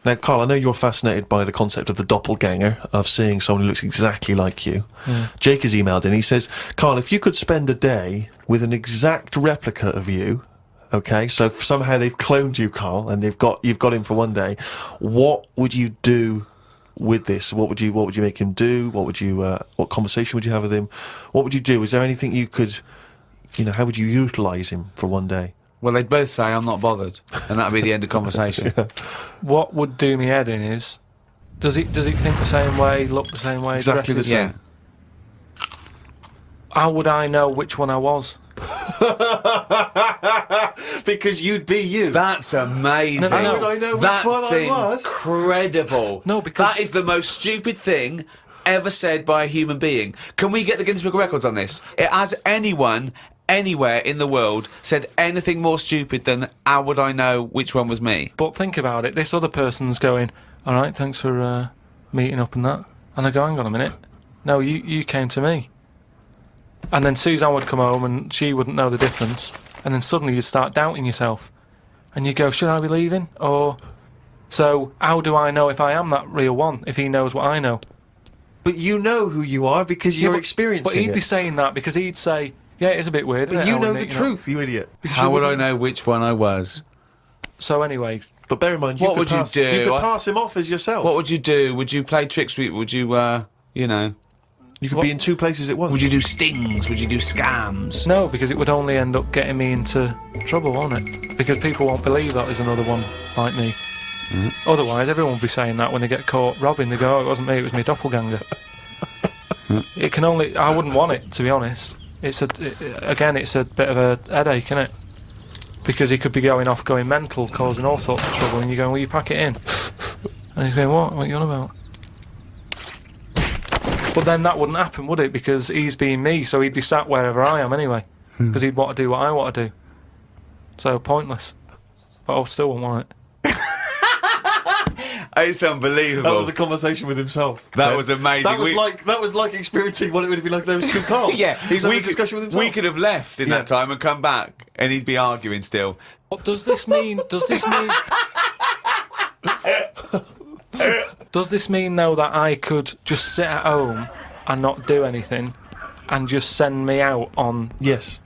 Now, Carl, I know you're fascinated by the concept of the doppelganger, of seeing someone who looks exactly like you. Yeah. Jake has emailed in. He says, Carl, if you could spend a day with an exact replica of you, okay, so somehow they've cloned you, Carl, and you've got him for one day, what would you do with this? What would you make him do? What conversation would you have with him? What would you do? Is there anything you could, how would you utilise him for one day? Well, they'd both say, I'm not bothered, and that'd be the end of conversation. What would do me head in is, does he think the same way, look the same way, Exactly the same. Yeah. How would I know which one I was? Because you'd be you. That's amazing. No. How would I know which one I was? That's incredible. No, because... That is the most stupid thing ever said by a human being. Can we get the Guinness Book of Records on this? Has anyone anywhere in the world said anything more stupid than how would I know which one was me? But think about it, this other person's going, all right, thanks for meeting up and that. And I go, hang on a minute. No, you came to me. And then Suzanne would come home and she wouldn't know the difference. And then suddenly you'd start doubting yourself. And you go, should I be leaving? Or... So, how do I know if I am that real one, if he knows what I know? But you know who you are because you're experiencing But he'd it. be saying that because he'd say, yeah, it is a bit weird, But isn't it, you know Owen, the truth, you idiot. Because How you would I wouldn't- know which one I was? So anyway... But bear in mind, What would you do? You could pass him off as yourself. What would you do? Would you play tricks? Would you, You could be in two places at once. Would you do stings? Would you do scams? No, because it would only end up getting me into trouble, won't it? Because people won't believe that there's another one like me. Otherwise, everyone would be saying that when they get caught robbing. They go, oh, it wasn't me, it was my doppelganger. It can only... I wouldn't want it, to be honest. It's a bit of a headache, isn't it? Because he could be going off, going mental, causing all sorts of trouble, and you're going, will you pack it in? And he's going, what? What are you on about? But then that wouldn't happen, would it? Because he's being me, so he'd be sat wherever I am anyway. Because he'd want to do what I want to do. So, pointless. But I still wouldn't want it. It's unbelievable. That was a conversation with himself. That was amazing. That was like experiencing what it would have been like if there was two Carls. Yeah, He's having a discussion with himself. We could have left in that time and come back, and he'd be arguing still. What does this mean? Does this mean, though, that I could just sit at home and not do anything and just send me out on... Yes.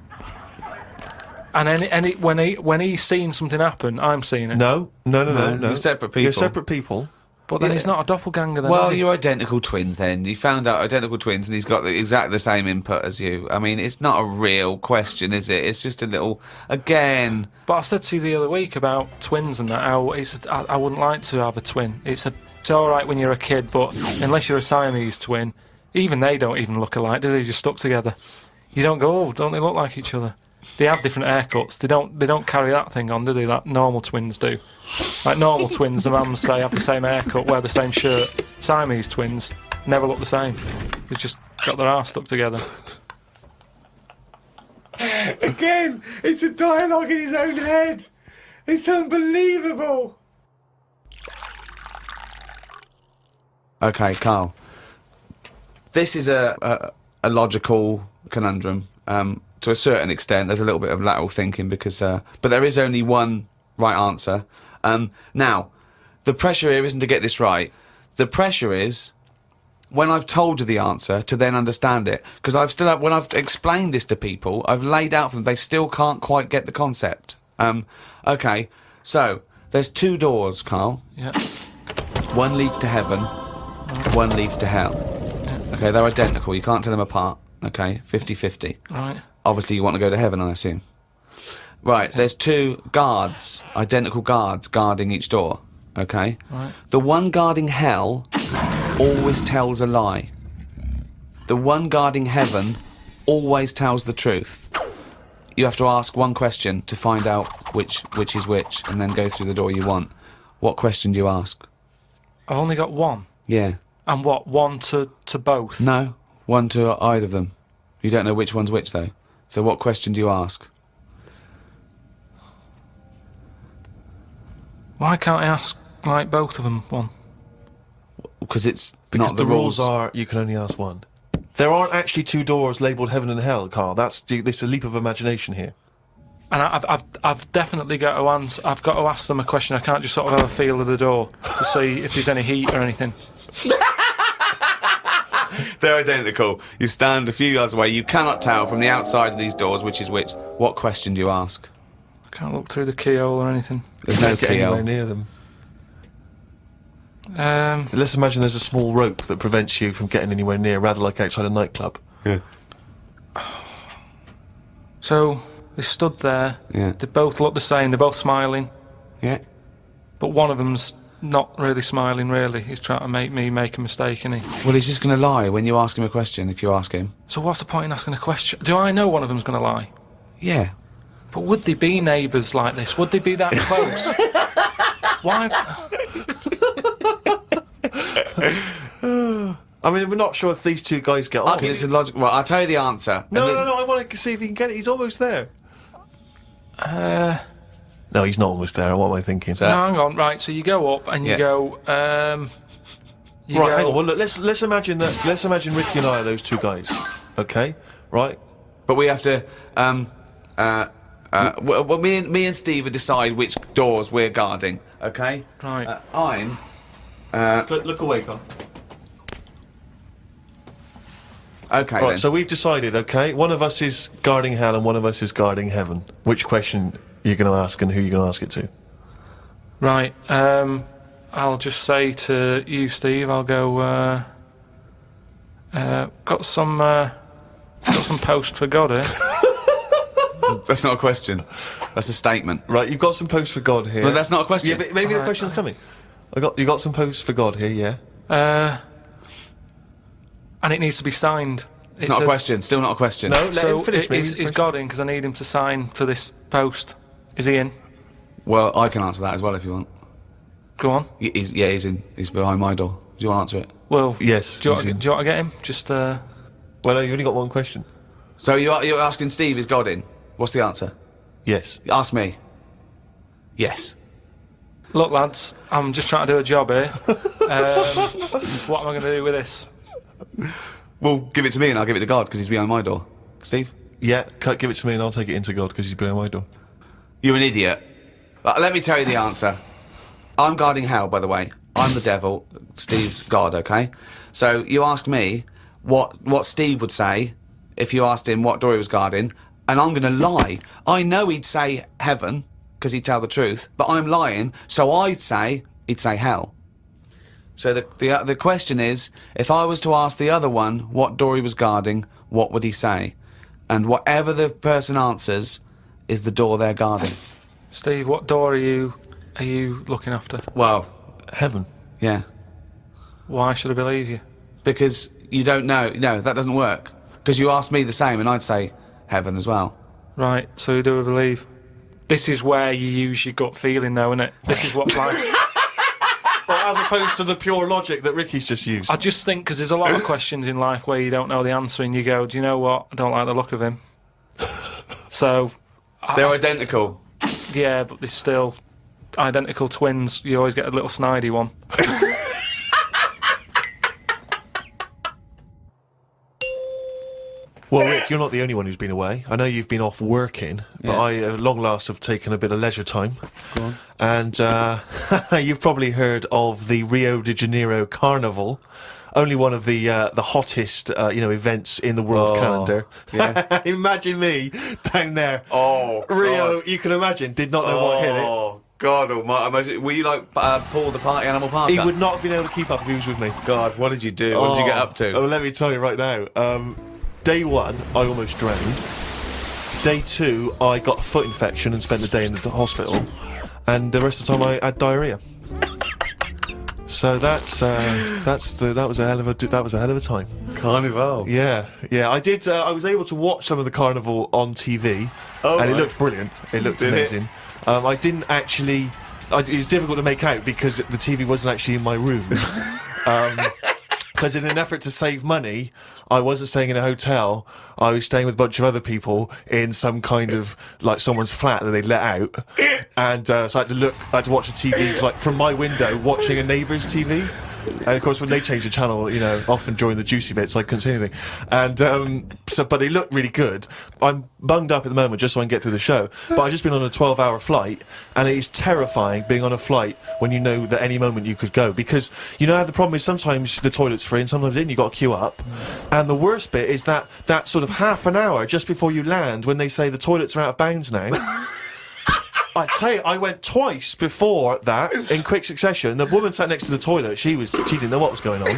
And when he's seen something happen, I'm seeing it. No. You're separate people. You're separate people. But then he's not a doppelganger then, Well, is he? you're identical twins then. You found out identical twins and he's got exactly the same input as you. I mean, it's not a real question, is it? It's just a little... Again... But I said to you the other week about twins and that, how I wouldn't like to have a twin. It's all right when you're a kid, but unless you're a Siamese twin, even they don't even look alike, do they? They're just stuck together. You don't go, oh, don't they look like each other? They have different haircuts. They don't carry that thing on, do they? That normal twins do. Like normal twins, the mums say have the same haircut, wear the same shirt. Siamese twins never look the same. They've just got their arse stuck together. Again, it's a dialogue in his own head. It's unbelievable. Okay, Carl. This is a logical conundrum. To a certain extent, there's a little bit of lateral thinking because, but there is only one right answer. Now, the pressure here isn't to get this right. The pressure is when I've told you the answer to then understand it. Because when I've explained this to people, I've laid out for them, they still can't quite get the concept. Okay, so there's two doors, Carl. Yeah. One leads to heaven, one leads to hell. Yeah. Okay, they're identical. You can't tell them apart. Okay, 50-50. Right. Obviously, you want to go to heaven, I assume. Right, there's two guards, identical guards, guarding each door. Okay? Right. The one guarding hell always tells a lie. The one guarding heaven always tells the truth. You have to ask one question to find out which is which, and then go through the door you want. What question do you ask? I've only got one. Yeah. And what, one to both? No, one to either of them. You don't know which one's which, though. So what question do you ask? Why can't I ask, like, both of them one? Because it's Because not the rules are you can only ask one. There aren't actually two doors labelled heaven and hell, Carl. This is a leap of imagination here. And I've definitely got to answer. I've got to ask them a question. I can't just sort of have a feel of the door. to see if there's any heat or anything. They're identical. You stand a few yards away. You cannot tell from the outside of these doors which is which. What question do you ask? I can't look through the keyhole or anything. There's no Don't get anywhere keyhole. near them. Let's imagine there's a small rope that prevents you from getting anywhere near, rather like outside a nightclub. Yeah. So they stood there. Yeah. They both look the same. They're both smiling, Yeah. but one of them's not really smiling. Really, he's trying to make me make a mistake, isn't he? Well, he's just going to lie when you ask him a question. If you ask him. So what's the point in asking a question? Do I know one of them's going to lie? Yeah. But would they be neighbours like this? Would they be that close? Why? I mean, we're not sure if these two guys get on. Okay, it's a logical. Well, I'll tell you the answer. No, And no, then- no, I want to see if he can get it. He's almost there. No, he's not almost there. What am I thinking? So- No, hang on. Right, so you go up and you Yeah. go. You Right, go, hang on. Well, look, let's imagine that. Let's imagine Ricky and I are those two guys. Okay, right? But we have to. Well, me and Steve will decide which doors we're guarding. Okay. Right. I'm. Look away, Carl. Okay. Right, then. so we've decided. Okay, one of us is guarding hell and one of us is guarding heaven. Which question you're going to ask and who you're going to ask it to? Right. I'll just say to you, Steve. I'll go. Got some post for God here. That's not a question. That's a statement. Right, you've got some posts for God here. But that's not a question. Yeah, but maybe the question's coming. You got some posts for God here, yeah. And it needs to be signed. It's not a question. Still not a question. No, let So him finish. Maybe is it's a question. God in? Because I need him to sign for this post. Is he in? Well, I can answer that as well if you want. Go on. He's in. He's behind my door. Do you want to answer it? Well, Yes, Do you, he's want, in. do you want to get him? Just Well, no, you've only got one question. So you're asking Steve, is God in? What's the answer? Yes. Ask me. Yes. look, lads. I'm just trying to do a job here. What am I going to do with this? Well, give it to me and I'll give it to God because he's behind my door. Steve? Yeah, give it to me and I'll take it into God because he's behind my door. You're an idiot. Let me tell you the answer. I'm guarding hell, by the way. I'm the devil. Steve's God, okay? So you asked me what Steve would say if you asked him what door he was guarding, and I'm going to lie. I know he'd say heaven because he'd tell the truth, but I'm lying, so he'd say hell. So the question is, if I was to ask the other one what door he was guarding, what would he say? And whatever the person answers is the door they're guarding. Steve, what door are you looking after? Well, Heaven. yeah. Why should I believe you? Because you don't know. No, that doesn't work. Because you asked me the same and I'd say heaven as well. Right, so who do I believe? This is where you use your gut feeling, though, isn't it? This is what life's... Well, as opposed to the pure logic that Ricky's just used. I just think because there's a lot of questions in life where you don't know the answer and you go, do you know what? I don't like the look of him. So, They're identical. yeah, but they're still identical twins. You always get a little snidey one. Well, Rick, you're not the only one who's been away. I know you've been off working, but Yeah. I, at long last, have taken a bit of leisure time. Go on. And you've probably heard of the Rio de Janeiro Carnival, only one of the hottest events in the world Oh, calendar. yeah. Imagine me down there. Oh, Rio, you can imagine, did not know what hit it. Oh, God almighty. Imagine, were you like Paul the Party Animal Parker? He would not have been able to keep up if he was with me. God, what did you do? What did you get up to? Oh, let me tell you right now. Day one, I almost drowned. Day two, I got a foot infection and spent the day in the hospital. And the rest of the time, I had diarrhea. So that was a hell of a time. Carnival. Yeah. I did. I was able to watch some of the carnival on TV, Oh, and it right. looked brilliant. It looked Did it? amazing. I didn't actually. It was difficult to make out because the TV wasn't actually in my room. Because in an effort to save money, I wasn't staying in a hotel. I was staying with a bunch of other people in some kind of like someone's flat that they let out, and so I had to watch the TV like from my window, watching a neighbour's TV. And of course, when they changed the channel, you know, often during the juicy bits, I couldn't see anything. And but they looked really good. I'm bunged up at the moment just so I can get through the show. But I've just been on a 12-hour flight, and it is terrifying being on a flight when you know that any moment you could go. Because you know how the problem is sometimes the toilet's free, and sometimes you've got to queue up. And the worst bit is that sort of half an hour just before you land, when they say the toilets are out of bounds now. I tell you, I went twice before that in quick succession. The woman sat next to the toilet. She didn't know what was going on,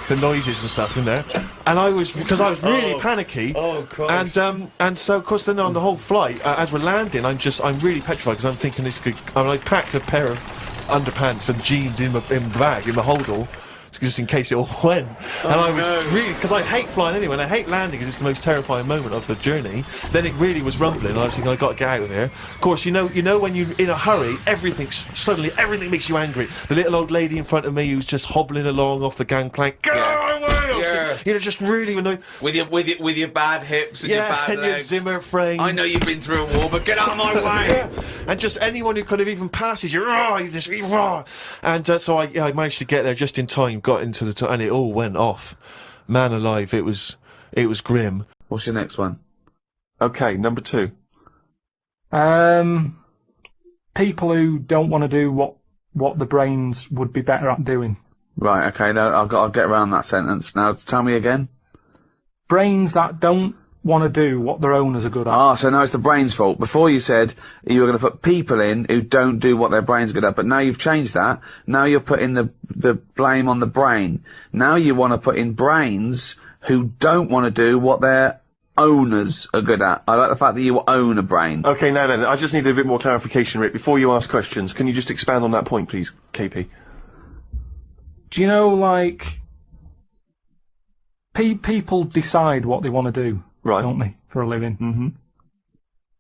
the noises and stuff in there. And because I was really panicky. Oh Christ! And so of course then on the whole flight, as we're landing, I'm really petrified because I'm thinking I packed a pair of underpants and jeans in the bag in the holdall. Just in case it all went. And I was really, because I hate flying anyway, and I hate landing because it's the most terrifying moment of the journey. Then it really was rumbling, and I was thinking, I've got to get out of here. Of course, you know when you're in a hurry, suddenly everything makes you angry. The little old lady in front of me who's just hobbling along off the gangplank. Go away! You know, just really annoyed. With your bad hips and your bad and legs. your Zimmer frame. I know you've been through a war, but get out of my way! Yeah. And just anyone who kind of even passes you, and so I managed to get there just in time. Got into the and it all went off. Man alive, it was grim. What's your next one? Okay, number 2. People who don't want to do what the brains would be better at doing. Right. Okay. No, I'll get around that sentence now. Tell me again. Brains that don't want to do what their owners are good at. Ah, so now it's the brain's fault. Before you said you were going to put people in who don't do what their brain's good at, but now you've changed that. Now you're putting the blame on the brain. Now you want to put in brains who don't want to do what their owners are good at. I like the fact that you own a brain. Okay, no, I just need a bit more clarification, Rick. Before you ask questions, can you just expand on that point, please, KP? Do you know, like, people decide what they want to do, right? Don't they, for a living? Mm-hmm.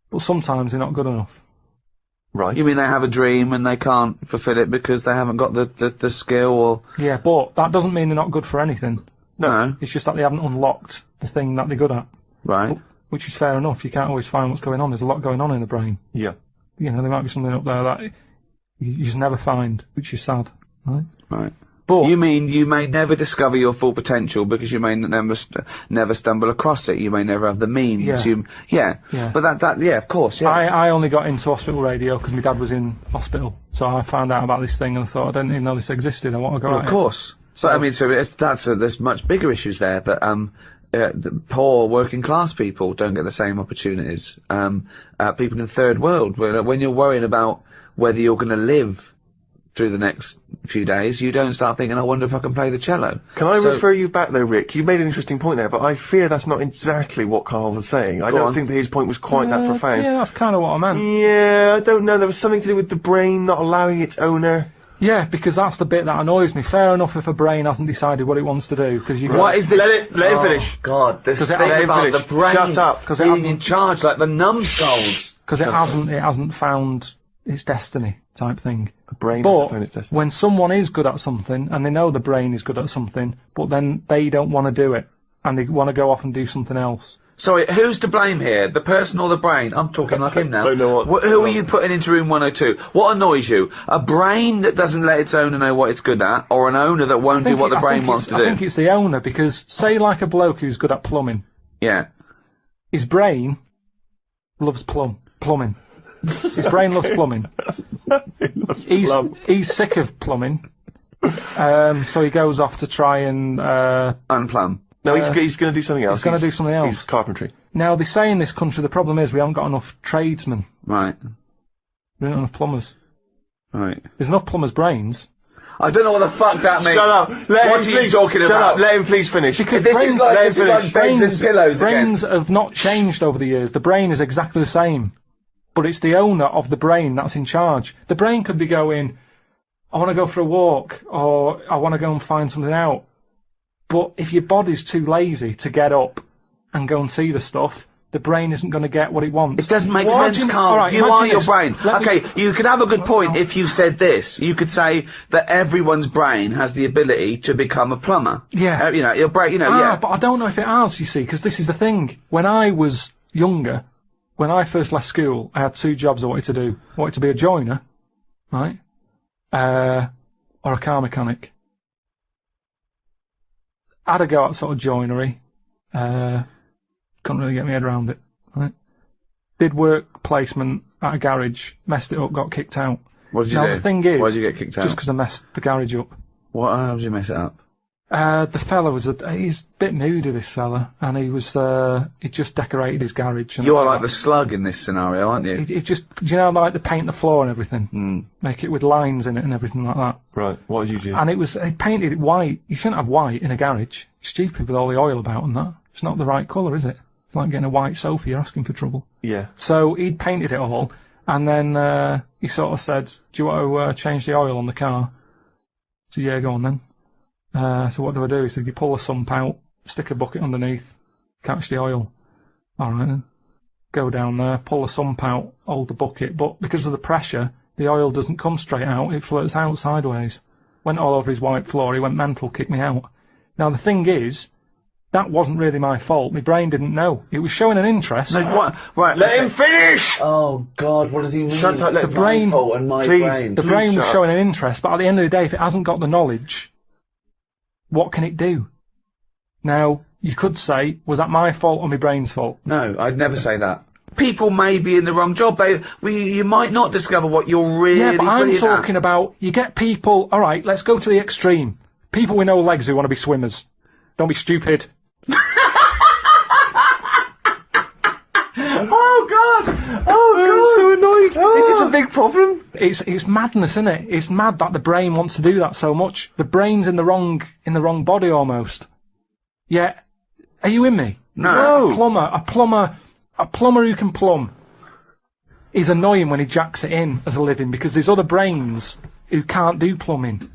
But sometimes they're not good enough. Right. You mean they have a dream and they can't fulfill it because they haven't got the skill or... Yeah, but that doesn't mean they're not good for anything. No. It's just that they haven't unlocked the thing that they're good at. Right. Which is fair enough. You can't always find what's going on. There's a lot going on in the brain. Yeah. You know, there might be something up there that you just never find, which is sad. Right? Right. But you mean you may never discover your full potential because you may never stumble across it. You may never have the means. Yeah. But that of course. Yeah. I only got into hospital radio because my dad was in hospital, so I found out about this thing and I thought I didn't even know this existed. I want to go. Well, of course. So I mean, there's much bigger issues there that the poor working class people don't get the same opportunities. People in the third world, when you're worrying about whether you're going to live through the next few days, you don't start thinking, I wonder if I can play the cello. Can I refer you back though, Rick? You made an interesting point there, but I fear that's not exactly what Carl was saying. I don't think that his point was quite that profound. Yeah, that's kind of what I meant. Yeah, I don't know. There was something to do with the brain not allowing its owner. Yeah, because that's the bit that annoys me. Fair enough if a brain hasn't decided what it wants to do, because you. What is this? Let him finish. God, this thing about the brain being in charge, like the numbskulls. Because it hasn't found its destiny, type thing. The brain hasn't found its destiny. When someone is good at something, and they know the brain is good at something, but then they don't want to do it, and they want to go off and do something else. Sorry, who's to blame here? The person or the brain? I'm talking like him now. I don't know who are you putting into room 102? What annoys you? A brain that doesn't let its owner know what it's good at, or an owner that won't do what the brain wants to do? I think it's the owner, because say like a bloke who's good at plumbing. Yeah. His brain loves plumbing. His brain loves plumbing. He's sick of plumbing. So he goes off to try and unplumb. No, he's going to do something else. He's going to do something else. He's carpentry. Now, they say in this country the problem is we haven't got enough tradesmen. Right. We don't have enough plumbers. Right. There's enough plumbers' brains. I don't know what the fuck that means. Shut up. What are you talking about? Shut up. Let him please finish. Because this is like beds and pillows brains have not changed over the years. The brain is exactly the same. But it's the owner of the brain that's in charge. The brain could be going, I want to go for a walk, or I want to go and find something out. But if your body's too lazy to get up and go and see the stuff, the brain isn't going to get what it wants. It doesn't make sense, Carl. Right, you are your this. brain. Okay, you could have a good point if you said this. You could say that everyone's brain has the ability to become a plumber. Yeah. Your brain, yeah. But I don't know if it has, you see, because this is the thing. When I was younger, when I first left school, I had 2 jobs I wanted to do. I wanted to be a joiner, right? Or a car mechanic. had a go at sort of joinery. Couldn't really get my head around it. Right? Did work placement at a garage, messed it up, got kicked out. What did you now do? The thing is, why did you get kicked out? Just because I messed the garage up. How did you mess it up? The fella he's a bit moody, this fella, and he just decorated his garage. And You are like the slug in this scenario, aren't you? He just, like they paint the floor and everything, make it with lines in it and everything like that. Right. What did you do? And he painted it white. You shouldn't have white in a garage. Stupid with all the oil about and that. It's not the right colour, is it? It's like getting a white sofa. You're asking for trouble. Yeah. So he'd painted it all, and then he sort of said, "Do you want to change the oil on the car?" So yeah, go on then. So what do I do? He said, you pull the sump out, stick a bucket underneath, catch the oil. All right then. Go down there, pull the sump out, hold the bucket, but because of the pressure, the oil doesn't come straight out, it floats out sideways. Went all over his white floor, he went mental, kicked me out. Now the thing is, that wasn't really my fault, my brain didn't know. It was showing an interest. No, what? Right. Let him finish! Oh God, what does he mean? Shut up, let the him- brain fault and my Please. brain. The brain was shut up. showing an interest, but at the end of the day, if it hasn't got the knowledge, what can it do? Now, you could say, was that my fault or my brain's fault? No, I'd never say that. People may be in the wrong job. You might not discover what you're really Yeah, but I'm brilliant at. talking about, you get people, alright, let's go to the extreme. People with no legs who want to be swimmers. Don't be stupid. Oh God! Oh I'm God! so annoyed. Oh. Is this a big problem? It's madness, isn't it? It's mad that the brain wants to do that so much. The brain's in the wrong body almost. Yeah. Are you in me? No. A plumber who can plumb is annoying when he jacks it in as a living because there's other brains who can't do plumbing.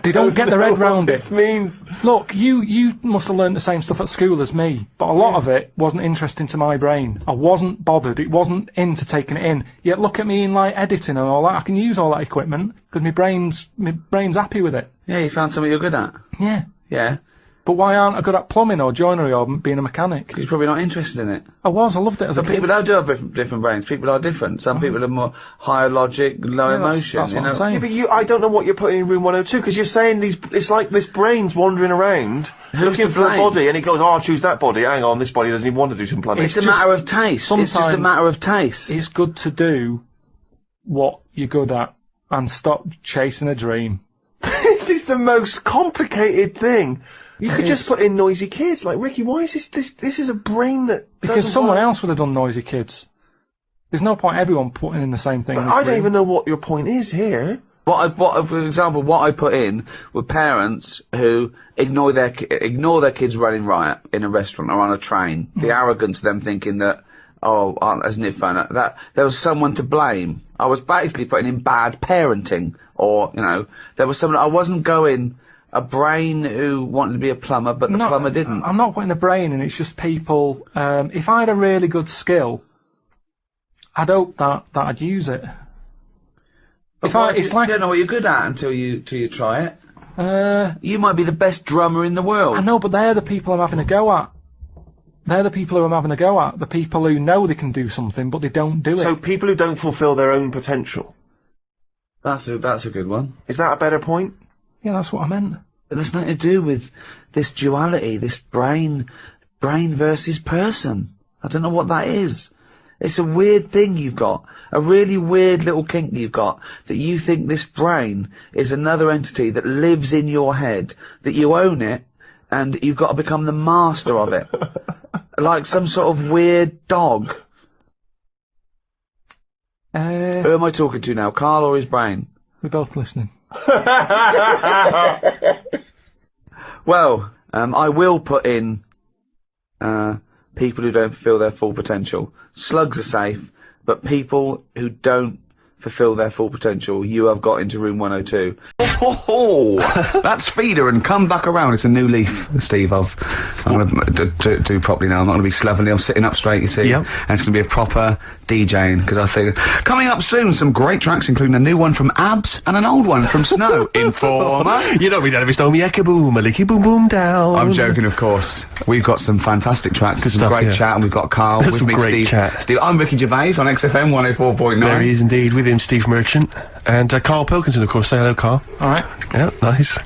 They don't get their head round it. This means. Look, you must have learned the same stuff at school as me, but a lot of it wasn't interesting to my brain. I wasn't bothered. It wasn't into taking it in. Yet look at me in like editing and all that. I can use all that equipment because my brain's happy with it. Yeah, you found something you're good at. Yeah. Yeah. But why aren't I good at plumbing or joinery or being a mechanic? You're probably not interested in it. I loved it as a Some kid. people don't do have different brains. People are different. Some people are more higher logic, low Yeah, emotion. that's you what know. I'm saying. Yeah, but I don't know what you're putting in room 102 because you're saying it's like this brain's wandering around looking to for a blame? body, and he goes, "Oh, I'll choose that body." Hang on, this body doesn't even want to do some plumbing. It's a matter of taste. It's just a sometimes matter of taste. It's good to do what you're good at and stop chasing a dream. This is the most complicated thing. You could just is. put in noisy kids. Like, Ricky, why is this is a brain that Because doesn't someone work. else would have done noisy kids. There's no point everyone putting in the same thing. But in the I don't room. even know what your point is here. For example, what I put in were parents who ignore their kids running riot in a restaurant or on a train. The arrogance of them thinking that, isn't it fun? That there was someone to blame. I was basically putting in bad parenting, or there was someone. I wasn't going a brain who wanted to be a plumber, but the plumber didn't. I'm not putting the brain in. It's just people. If I had a really good skill, I'd hope that I'd use it. You don't know what you're good at until you try it. You might be the best drummer in the world. I know, but they're the people I'm having a go at. They're the people who I'm having a go at. The people who know they can do something, but they don't do So it. people who don't fulfil their own potential. That's a good one. Is that a better point? Yeah, that's what I meant. But there's nothing to do with this duality, this brain versus person. I don't know what that is. It's a weird thing you've got. A really weird little kink you've got, that you think this brain is another entity that lives in your head, that you own it, and you've got to become the master of it. Like some sort of weird dog. Who am I talking to now, Carl or his brain? We're both listening. Well, I will put in people who don't fulfil their full potential. Slugs are safe, but people who don't fulfil their full potential, you have got into room 102. That's Feeder, and come back around. It's a new leaf, Steve. I'm going to do properly now. I'm not going to be slovenly. I'm sitting up straight, you see. Yep. And it's going to be a proper DJing, because I think coming up soon, some great tracks, including a new one from Abs and an old one from Snow. Informer. You know me, Daddy Stone me eka boom, a licky boom boom down. I'm joking, of course. We've got some fantastic tracks, some stuff, great yeah. chat, and we've got Carl with Some me, great Steve. chat. Steve, I'm Ricky Gervais on XFM 104.9. There he is indeed, with him, Steve Merchant. And Karl Pilkington, of course. Say hello, Karl. All right. Yeah, nice.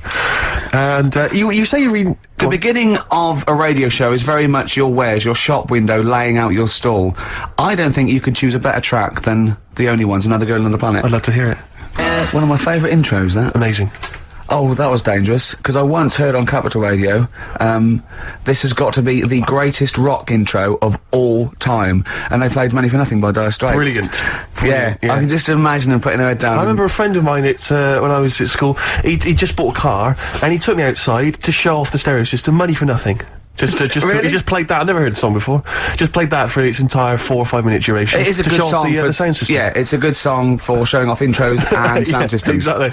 And you say you read The beginning of a radio show is very much your wares, your shop window, laying out your stall. I don't think you could choose a better track than The Only Ones, Another Girl on the Planet. I'd love to hear it. One of my favourite intros, that. Amazing. Oh, that was dangerous, because I once heard on Capital Radio, this has got to be the greatest rock intro of all time, and they played Money for Nothing by Dire Straits. Brilliant. Yeah, I can just imagine them putting their head down. I remember a friend of mine when I was at school, he just bought a car, and he took me outside to show off the stereo system, Money for Nothing. Really? He just played that. I've never heard the song before. Just played that for its entire 4 or 5 minute duration. It is a to good show song off for the sound system. Yeah, it's a good song for showing off intros and sound systems. Exactly.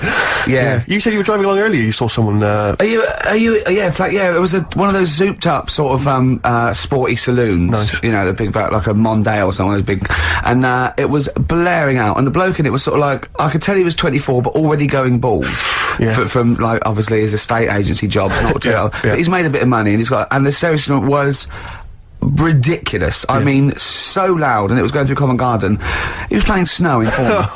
Yeah. You said you were driving along earlier. You saw someone. Yeah, it was one of those zooped up sort of sporty saloons. Nice. You know, the big like a Mondale or something, those big, and it was blaring out, and the bloke in it was sort of like, I could tell he was 24, but already going bald. Yeah. From like obviously his estate agency job, not too well. But he's made a bit of money, and the stereo system was ridiculous. I mean, so loud, and it was going through Covent Garden. He was playing Snow in Informer.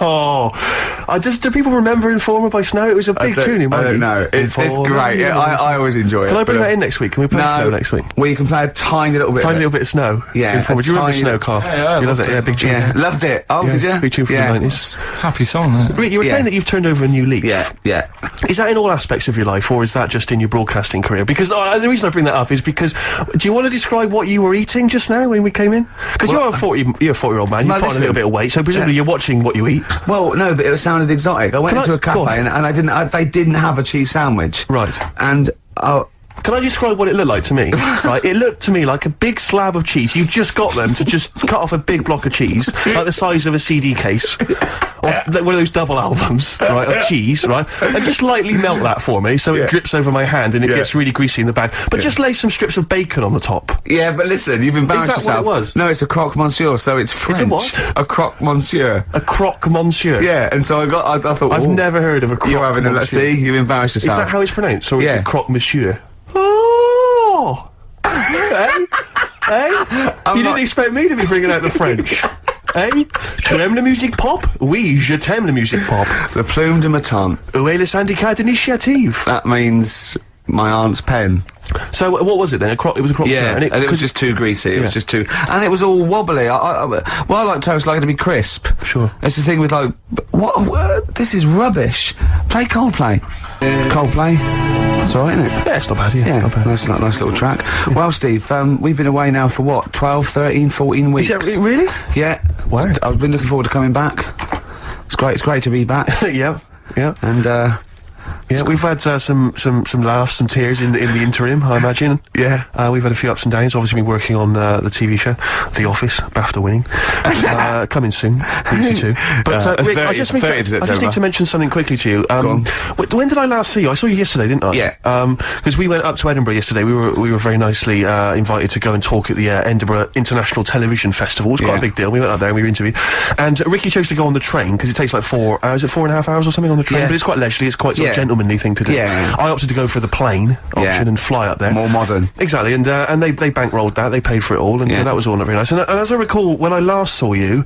Do people remember Informer by Snow? It was a big tune in my I don't youth. know. It's great. Yeah, I always enjoy it. Can I bring that in next week? Can we play Snow next week? Well, you can play a tiny little bit. Tiny little bit of Snow. Yeah. Informer. Do you remember Snow, Carl? Yeah, you loved it. Yeah, big tune. Yeah, loved it. Oh, did you? Big tune from the 90s. Happy song, isn't it? You were saying that you've turned over a new leaf. Yeah. Is that in all aspects of your life, or is that just in your broadcasting career? Because the reason I bring that up is because, do you want to describe what you were eating just now when we came in? Because you're a 40-year-old man. You've put on a little bit of weight, so presumably you're watching what you eat. Well, no, but it sounded exotic. I went into a cafe and they didn't have a cheese sandwich. Right. And can I describe what it looked like to me? Right, it looked to me like a big slab of cheese. You've just got them to just cut off a big block of cheese, like the size of a CD case, or one of those double albums, right, of cheese, right, and just lightly melt that for me, so it drips over my hand and it gets really greasy in the bag. But just lay some strips of bacon on the top. Yeah, but listen, you've embarrassed yourself. Is that what it was? No, it's a croque monsieur, so it's French. It's a what? A croque monsieur. A croque monsieur. Yeah, and so I thought, I've never heard of a croque you're having monsieur. Let's see, you've embarrassed yourself. Is that how it's pronounced, or is it croque monsieur? Oh! You didn't expect me to be bringing out the French. Tu aimes la musique pop? Oui, je t'aime la musique pop. Le plume de ma tante. Où est le syndicat d'initiative? That means my aunt's pen. So what was it then? It was a croque Yeah, monsieur, and it was just too greasy. It was just too, and it was all wobbly. I like toast, like it to be crisp. Sure. It's the thing with like, what? This is rubbish. Play Coldplay. Coldplay. That's all right, isn't it? Yeah, it's not bad. Yeah, not bad. Nice little track. Yeah. Well, Steve, we've been away now for what? 12, 13, 14 weeks. Is that really? Yeah. Wow. I've been looking forward to coming back. It's great. It's great to be back. Yeah. And yeah, we've had some laughs, some tears in the interim, I imagine. Yeah. We've had a few ups and downs. Obviously, been working on the TV show, The Office, BAFTA winning, coming soon, BBC Two. But Rick, I just need to mention something quickly to you. When did I last see you? I saw you yesterday, didn't I? Yeah. Because we went up to Edinburgh yesterday. We were very nicely invited to go and talk at the Edinburgh International Television Festival. It was quite a big deal. We went up there and we were interviewed. And Ricky chose to go on the train because it takes like 4 hours. Is it 4.5 hours or something on the train? Yeah. But it's quite leisurely. It's quite sort of gentlemanly thing to do. Yeah. I opted to go for the plane option and fly up there. More modern. Exactly, and they bankrolled that. They paid for it all, and that was all not very nice. And as I recall, when I last saw you,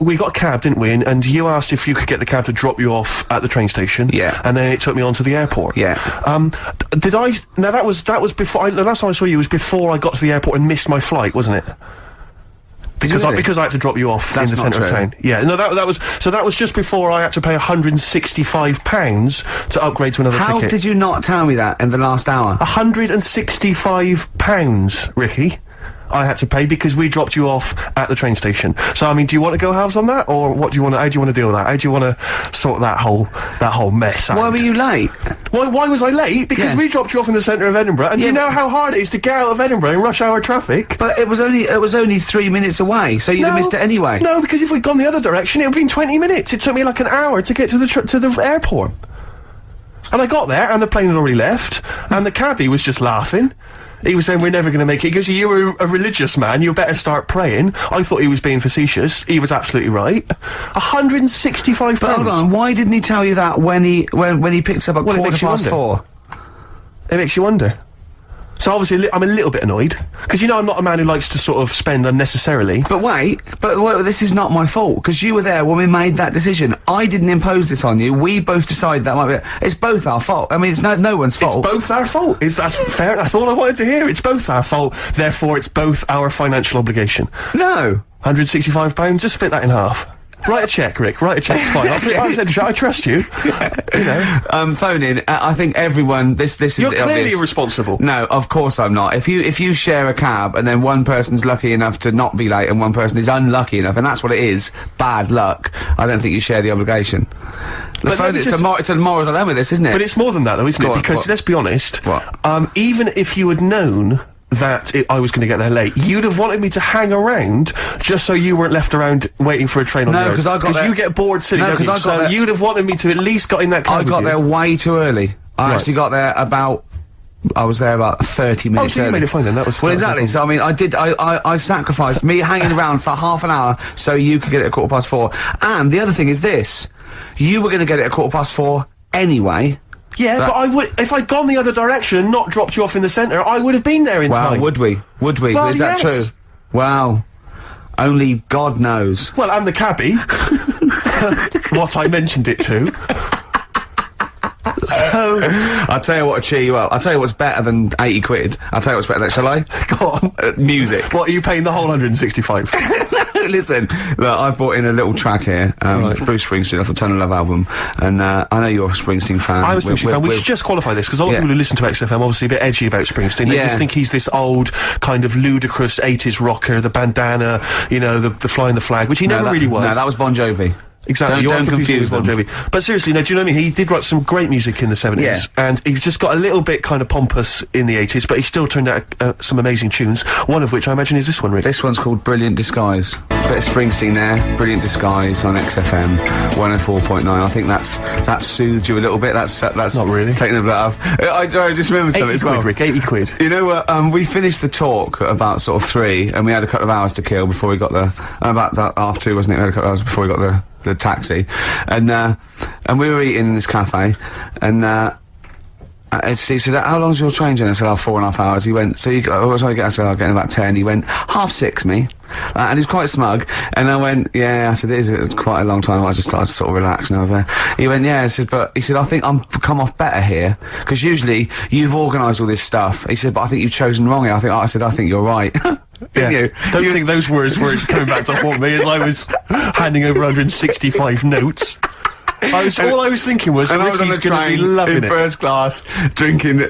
we got a cab, didn't we? And you asked if you could get the cab to drop you off at the train station. Yeah. And then it took me on to the airport. Yeah. Did I? Now that was before. The last time I saw you was before I got to the airport and missed my flight, wasn't it? Because I had to drop you off in the centre of town. Yeah, no, that was just before I had to pay £165 to upgrade to another ticket. How did you not tell me that in the last hour? £165, Ricky. I had to pay because we dropped you off at the train station. So I mean, do you want to go halves on that, or what do you want? How do you want to deal with that? How do you want to sort that whole mess out? Why were you late? Why was I late? Because we dropped you off in the centre of Edinburgh, and you know how hard it is to get out of Edinburgh in rush hour traffic. But it was only 3 minutes away, so you'd have missed it anyway. No, because if we'd gone the other direction, it would have been 20 minutes. It took me like an hour to get to the airport. And I got there, and the plane had already left, and the cabbie was just laughing. He was saying, we're never going to make it. He goes, you were a religious man, you better start praying. I thought he was being facetious. He was absolutely right. £165. But hold on, why didn't he tell you that when he picked up at 4:15? It makes you wonder. So obviously I'm a little bit annoyed because I'm not a man who likes to sort of spend unnecessarily. But wait, this is not my fault because you were there when we made that decision. I didn't impose this on you. We both decided that might be. It's both our fault. I mean, it's no one's fault. It's both our fault. That's fair. That's all I wanted to hear. It's both our fault. Therefore, it's both our financial obligation. No. £165. Just split that in half. Write a check, Rick. Write a check. It's fine. I trust you. Phone in. I think everyone. This is. You're clearly irresponsible. No, of course I'm not. If you share a cab and then one person's lucky enough to not be late and one person is unlucky enough, and that's what it is, bad luck. I don't think you share the obligation. It's a moral dilemma, this, isn't it? But it's more than that, though, isn't it? Because let's be honest. What? Even if you had known that I was going to get there late, you'd have wanted me to hang around just so you weren't left around waiting for a train on the road. Because you get bored sitting there. So you'd have wanted me to at least got in that cab. I got there way too early. I actually got there I was there about 30 minutes early. You made it fine then, that was... Well, exactly, so I mean, I sacrificed me hanging around for half an hour so you could get it at 4:15. And the other thing is this, you were going to get it at 4:15 anyway. Yeah, but I would, if I'd gone the other direction and not dropped you off in the centre, I would have been there in time. Wow, would we? Well, is that true? Wow. Only God knows. Well, and the cabbie. What I mentioned it to. So... I'll tell you what will cheer you up. I'll tell you what's better than 80 quid. I'll tell you what's better than that, shall I? Go on. Music. What, are you paying the whole 165? Listen, look, I've brought in a little track here, Bruce Springsteen off the Tunnel Love album, and I know you're a Springsteen fan. I'm a Springsteen fan. We should just qualify this, because a lot of people who listen to XFM are obviously a bit edgy about Springsteen. They just think he's this old, kind of ludicrous 80s rocker, the bandana, the flying the flag, which he never really was. No, that was Bon Jovi. Exactly, don't confuse Bon Jovi. But seriously, do you know what I mean? He did write some great music in the 70s, and he's just got a little bit kind of pompous in the 80s, but he still turned out some amazing tunes, one of which I imagine is this one, Rick. This one's called Brilliant Disguise. Bit of Springsteen there, Brilliant Disguise on XFM 104.9. I think that soothed you a little bit. That's not really taking the blood off. I just remembered something as well. 80 quid, Rick, 80 quid. You know what? We finished the talk at about sort of 3, and we had a couple of hours to kill before we got about that half 2, wasn't it? We had a couple of hours before we got the taxi, and we were eating in this cafe, and Steve said, "How long's your train journey?" I said, 4.5 hours. He went, "So what shall I get?" I said, "I'll get in about 10. He went, 6:30, me. And he's quite smug, and I went, "Yeah." I said, "It is quite a long time." I just started to sort of relax and over. He went, "Yeah." I said, "I think I'm come off better here, because usually you've organised all this stuff." He said, "But I think you've chosen wrong here." I said, "I think you're right." You? Don't think those words were coming back to haunt me as I was handing over 165 notes. All I was thinking was, Ricky's going to be loving it. First class, drinking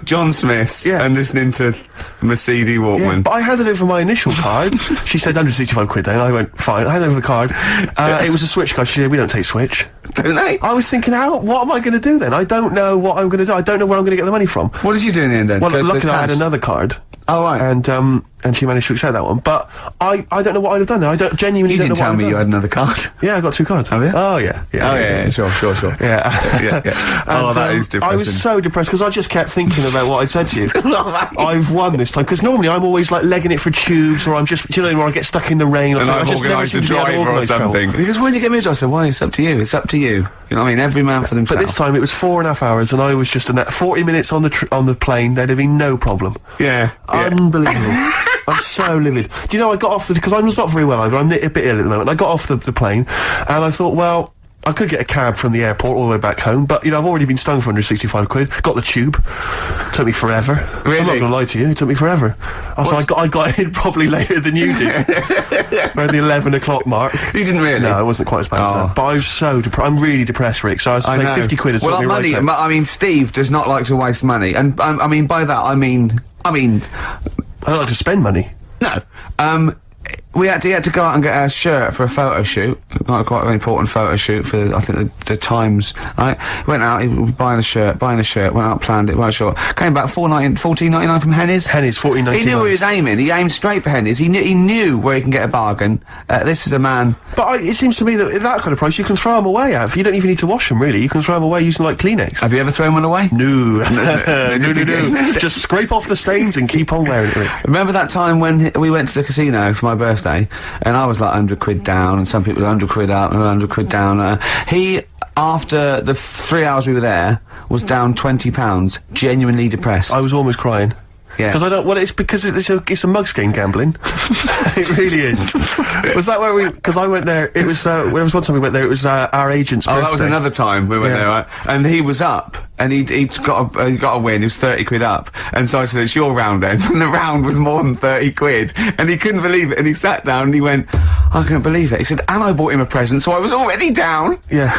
John Smith's and listening to Mercedes Walkman. Yeah, but I handed over my initial card. She said 165 quid then. I went, fine. I handed over the card. It was a Switch card. She said, "We don't take Switch." Don't they? I was thinking, what am I going to do then? I don't know what I'm going to do. I don't know where I'm going to get the money from. What did you do in the end then? Well, luckily I had another card. Oh, right. And she managed to accept that one. But I don't know what I'd have done there. I don't genuinely don't know what I'd have done. You didn't tell me you had another card. Yeah, I got 2 cards. Have you? Oh, yeah. Yeah, sure. Yeah. And, that is depressing. I was so depressed because I just kept thinking about what I'd said to you. I've won this time, because normally I'm always like legging it for tubes, or I'm just, where I get stuck in the rain or and something. I've organised the driver or something. Because when you get me a job, I said, "Why? It's up to you. It's up to you." You know what I mean? Every man for themselves. But this time it was 4.5 hours, and I was just in that 40 minutes on the plane. There'd have been no problem. Yeah. Unbelievable. I'm so livid. Do you know, I got off because I was not very well either. I'm a bit ill at the moment. I got off the plane, and I thought, well, I could get a cab from the airport all the way back home, but, I've already been stung for 165 quid. Got the tube. Took me forever. Really? I'm not gonna lie to you, it took me forever. I got in probably later than you did. Around the 11 o'clock mark. You didn't really? No, it wasn't quite as bad as that. But I was so depressed. I'm really depressed, Rick, so I was to say 50 quid is something right. Well, money, I mean, Steve does not like to waste money, and, I mean, by that, I mean... I don't like to spend money. No. He had to go out and get a shirt for a photo shoot, quite an important photo shoot for, I think, the Times, right? He went out, he was buying a shirt, went out, planned it, short. Came back, $14.99 from Henny's. Henny's, $14.99. He knew where he was aiming, he aimed straight for Henny's, he knew where he can get a bargain. This is a man... But it seems to me that at that kind of price, you can throw them away, Av. You don't even need to wash them, really. You can throw them away using, like, Kleenex. Have you ever thrown one away? No. No. Just scrape off the stains and keep on wearing it, Rick. Remember that time when we went to the casino for my birthday, and I was like 100 quid down, and some people were 100 quid out and 100 quid down. He, after the 3 hours we were there, was down £20, genuinely depressed. I was almost crying. Yeah. Because I don't. Well, it's because it's a mugs game gambling. It really is. Was that where we? Because I went there. It was when there was one time we went there. It was our agent's birthday. That was another time we went there, right? And he was up, and he got a win. He was 30 quid up, and so I said, "It's your round then." And the round was more than 30 quid, and he couldn't believe it. And he sat down and he went, "I can't believe it." He said, "And I bought him a present, so I was already down." Yeah,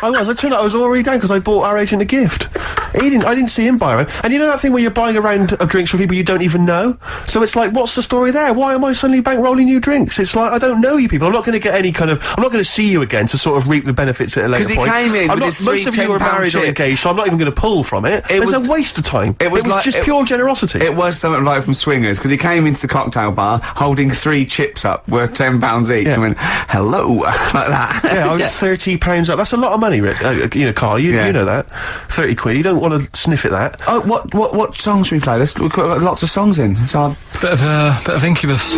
I was. I turned out I was already down because I bought our agent a gift. I didn't see him buy it. And you know that thing where you're buying a round of drinks for people you don't even know? So it's like, what's the story there? Why am I suddenly bankrolling you drinks? It's like, I don't know you people. I'm not going to get any kind of... I'm not going to see you again to sort of reap the benefits at a later point. Because he came in with his three most of you are married or engaged, so I'm not even going to pull from it. It's a waste of time. It was just pure generosity. It was something like from Swingers, because he came into the cocktail bar holding 3 chips up worth £10 each and went, hello, like that. Yeah, I was £30 up. That's a lot of money, Rick. Carl, you know that. 30 quid. You don't want to sniff at that. Oh, what song should we play? We've got lots of songs in. It's hard. Bit of Incubus.